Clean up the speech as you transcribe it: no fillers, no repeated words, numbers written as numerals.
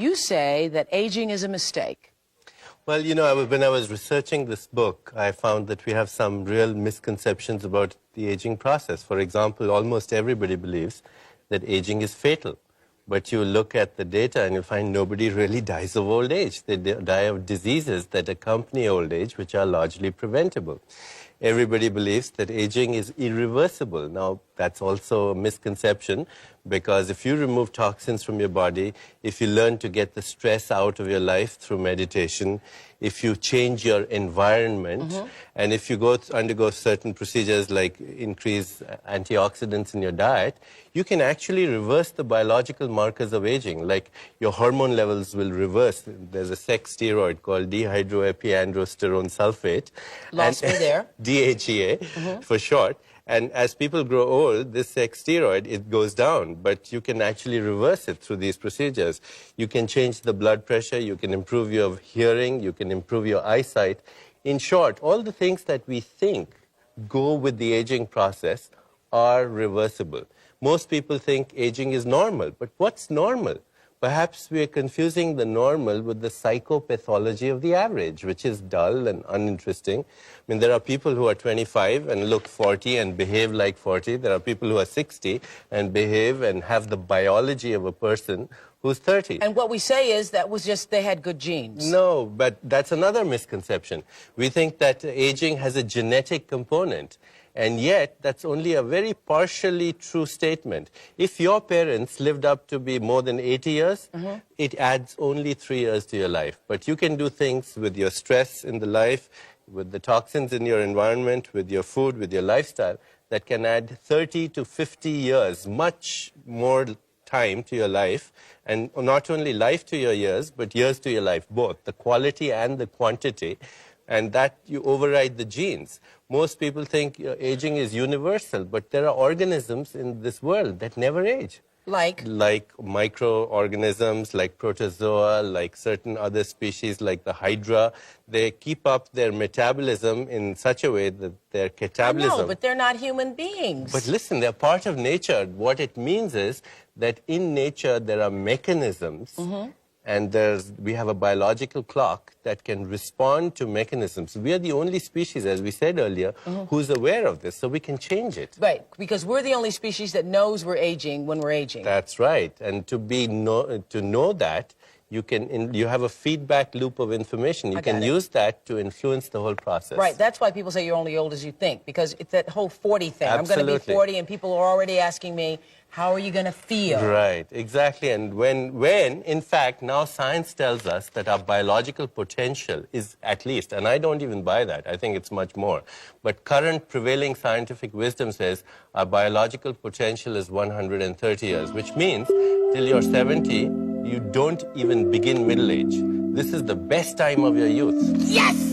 you say that aging is a mistake. Well, when I was researching this book, I found that we have some real misconceptions about the aging process. For example, almost everybody believes that aging is fatal. But you look at the data and you'll find nobody really dies of old age. They die of diseases that accompany old age, which are largely preventable. Everybody believes that aging is irreversible. Now, that's also a misconception, because if you remove toxins from your body, if you learn to get the stress out of your life through meditation, if you change your environment, and if you undergo certain procedures like increase antioxidants in your diet, you can actually reverse the biological markers of aging, like your hormone levels will reverse. There's a sex steroid called dehydroepiandrosterone sulfate. Lost me there. DHEA for short. And as people grow old, this sex steroid, it goes down, but you can actually reverse it through these procedures. You can change the blood pressure, you can improve your hearing, you can improve your eyesight. In short, all the things that we think go with the aging process are reversible. Most people think aging is normal, but what's normal? Perhaps we are confusing the normal with the psychopathology of the average, which is dull and uninteresting. I mean, there are people who are 25 and look 40 and behave like 40. There are people who are 60 and behave and have the biology of a person who's 30. And what we say is that was just they had good genes. No, but that's another misconception. We think that aging has a genetic component. And yet, that's only a very partially true statement. If your parents lived up to be more than 80 years, it adds only 3 years to your life. But you can do things with your stress in the life, with the toxins in your environment, with your food, with your lifestyle, that can add 30 to 50 years, much more time to your life, and not only life to your years, but years to your life, both, the quality and the quantity, and that you override the genes. Most people think aging is universal, but there are organisms in this world that never age. Like? Like microorganisms, like protozoa, like certain other species, like the hydra. They keep up their metabolism in such a way that their catabolism... I know, but they're not human beings. But listen, they're part of nature. What it means is that in nature there are mechanisms, and we have a biological clock that can respond to mechanisms. We are the only species, as we said earlier, who's aware of this, so we can change it. Right, because we're the only species that knows we're aging when we're aging. That's right, and to know that, you have a feedback loop of information. You can use that to influence the whole process. Right, that's why people say you're only old as you think, because it's that whole 40 thing. Absolutely. I'm going to be 40, and people are already asking me, how are you going to feel? Right, exactly. And when, in fact, now science tells us that our biological potential is at least, and I don't even buy that, I think it's much more, but current prevailing scientific wisdom says our biological potential is 130 years, which means till you're 70, you don't even begin middle age. This is the best time of your youth. Yes!